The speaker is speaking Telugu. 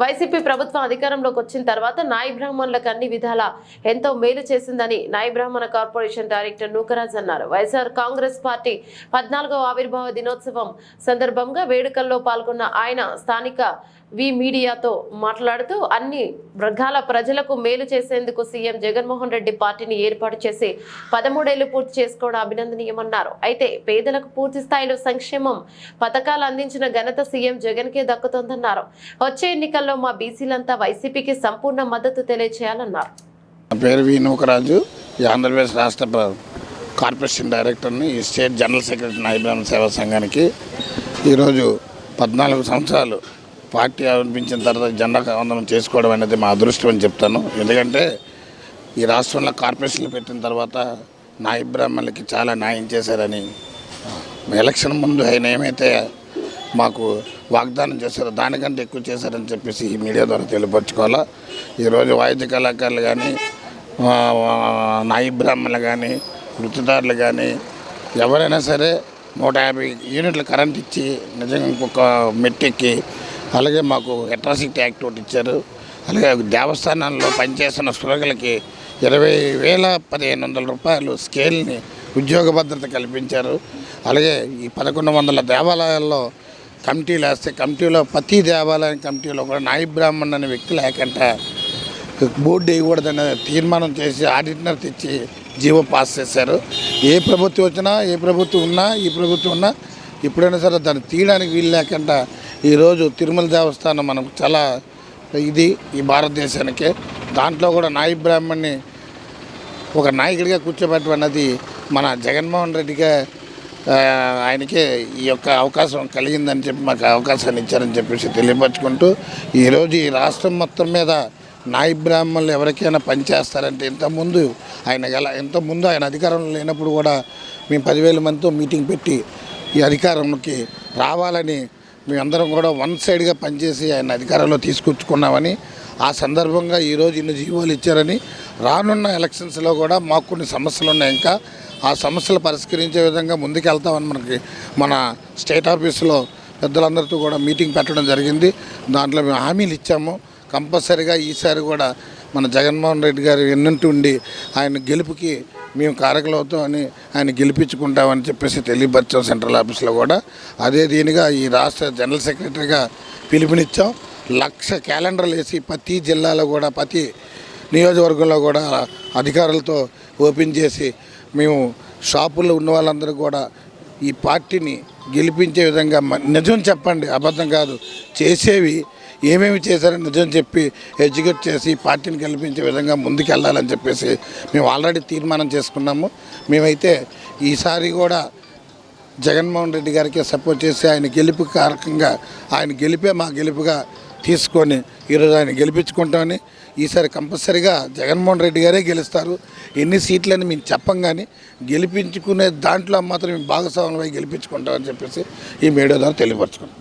వైసీపీ ప్రభుత్వం అధికారంలోకి వచ్చిన తర్వాత నాయి బ్రాహ్మణులకు అన్ని విధాలా ఎంతో మేలు చేసిందని నాయి బ్రాహ్మణ కార్పొరేషన్ డైరెక్టర్ నూకరాజ్ అన్నారు. వైఎస్ఆర్ కాంగ్రెస్ పార్టీ 14వ ఆవిర్భావ దినోత్సవం సందర్భంగా వేడుకల్లో పాల్గొన్న ఆయన స్థానిక మీడియాతో మాట్లాడుతూ అన్ని వర్గాల ప్రజలకు మేలు చేసేందుకు సీఎం జగన్మోహన్ రెడ్డి పార్టీని ఏర్పాటు చేసి 13 ఏళ్లు పూర్తి చేసుకోవడం అభినందనీయమన్నారు. అయితే పేదలకు పూర్తి స్థాయిలో సంక్షేమం పథకాలు అందించిన ఘనత సీఎం జగన్ కే దక్కుతోందన్నారు. వచ్చే ఎన్నికల్లో మా బీసీలంతా వైసీపీకి సంపూర్ణ మద్దతు తెలియజేయాలన్నారు. నా పేరు వి నూకరాజు, ఆంధ్రప్రదేశ్ రాష్ట్ర కార్పొరేషన్ డైరెక్టర్ని, ఈ స్టేట్ జనరల్ సెక్రటరీ నాయి బ్రాహ్మణ సేవా సంఘానికి. ఈరోజు 14 సంవత్సరాలు పార్టీ ఆరంభించిన తర్వాత జెండా వందనం చేసుకోవడం అనేది మా అదృష్టం అని చెప్తాను. ఎందుకంటే ఈ రాష్ట్రంలో కార్పొరేషన్లు పెట్టిన తర్వాత నాయి బ్రాహ్మణులకి చాలా న్యాయం చేశారని, ఎలక్షన్ ముందు ఆయన ఏమైతే మాకు వాగ్దానం చేశారో దానికంటే ఎక్కువ చేశారని చెప్పేసి ఈ మీడియా ద్వారా తెలియపరచుకోవాలా. ఈరోజు వాయిద్య కళాకారులు కానీ, నాయి బ్రాహ్మణులు కానీ, వృత్తిదారులు కానీ ఎవరైనా సరే 150 యూనిట్ల కరెంట్ ఇచ్చి నిజంగా ఇంకొక మెట్టెక్కి, అలాగే మాకు అట్రాసిటీ యాక్ట్ ఒకటి ఇచ్చారు. అలాగే దేవస్థానాల్లో పనిచేస్తున్న స్త్రీలకి 20,1500 రూపాయలు స్కేల్ని ఉద్యోగ భద్రత కల్పించారు. అలాగే ఈ 1100 దేవాలయాల్లో కమిటీలు వేస్తే కమిటీలో ప్రతి దేవాలయం కమిటీలో కూడా నాయి బ్రాహ్మణ్ అనే వ్యక్తి లేకుండా బోర్డు వేయకూడదనే తీర్మానం చేసి ఆడిటర్ తెచ్చి జీవో పాస్ చేశారు. ఏ ప్రభుత్వం వచ్చినా, ఏ ప్రభుత్వం ఉన్నా, ఈ ప్రభుత్వం ఉన్నా ఎప్పుడైనా సరే దాన్ని తీయడానికి వీలు లేకుండా ఈరోజు తిరుమల దేవస్థానం మనకు చాలా ఇది ఈ భారతదేశానికే. దాంట్లో కూడా నాయి బ్రాహ్మణ్ణి ఒక నాయకుడిగా కూర్చోబెట్టడం అన్నది మన జగన్మోహన్ రెడ్డిగా ఆయనకే ఈ యొక్క అవకాశం కలిగిందని చెప్పి మాకు అవకాశాన్ని ఇచ్చారని చెప్పేసి తెలియపరచుకుంటూ, ఈరోజు ఈ రాష్ట్రం మొత్తం మీద నాయి బ్రాహ్మణులు ఎవరికైనా పనిచేస్తారంటే ఇంతకుముందు ఆయన అధికారంలో లేనప్పుడు కూడా మేము 10,000 మందితో మీటింగ్ పెట్టి ఈ అధికారంలోకి రావాలని మేమందరం కూడా వన్ సైడ్గా పనిచేసి ఆయన అధికారంలో తీసుకొచ్చుకున్నామని, ఆ సందర్భంగా ఈరోజు ఇన్ని జీవోలు ఇచ్చారని, రానున్న ఎలక్షన్స్లో కూడా మాకు కొన్ని సమస్యలు ఉన్నాయి, ఇంకా ఆ సమస్యలు పరిష్కరించే విధంగా ముందుకెళ్తామని మన స్టేట్ ఆఫీసులో పెద్దలందరితో కూడా మీటింగ్ పెట్టడం జరిగింది. దాంట్లో మేము హామీలు ఇచ్చాము. కంపల్సరీగా ఈసారి కూడా మన జగన్మోహన్ రెడ్డి గారు ఎన్నంటూ ఉండి ఆయన గెలుపుకి మేము కారకులవుతామని, ఆయన గెలిపించుకుంటామని చెప్పేసి తెలియపరిచాం సెంట్రల్ ఆఫీస్లో కూడా. అదే దీనిగా ఈ రాష్ట్ర జనరల్ సెక్రటరీగా పిలుపునిచ్చాం. 1,00,000 క్యాలెండర్లు వేసి ప్రతి జిల్లాలో కూడా, ప్రతి నియోజకవర్గంలో కూడా అధికారులతో ఓపెన్ చేసి మేము షాపుల్లో ఉన్న వాళ్ళందరూ కూడా ఈ పార్టీని గెలిపించే విధంగా నిజం చెప్పండి, అబద్ధం కాదు, చేసేవి ఏమేమి చేశారని నిజం చెప్పి ఎడ్యుకేట్ చేసి పార్టీని గెలిపించే విధంగా ముందుకు వెళ్ళాలని చెప్పేసి మేము ఆల్రెడీ తీర్మానం చేసుకున్నాము. మేమైతే ఈసారి కూడా జగన్మోహన్ రెడ్డి గారికి సపోర్ట్ చేసి ఆయన గెలుపు కారకంగా, ఆయన గెలిపే మా గెలుపుగా తీసుకొని ఈరోజు ఆయన గెలిపించుకుంటామని, ఈసారి కంపల్సరీగా జగన్మోహన్ రెడ్డి గారే గెలుస్తారు. ఎన్ని సీట్లని మేము చెప్పం, కానీ గెలిపించుకునే దాంట్లో మాత్రం మేము భాగస్వాములపై గెలిపించుకుంటామని చెప్పేసి ఈ మీడియా ద్వారా తెలియపరచుకున్నాం.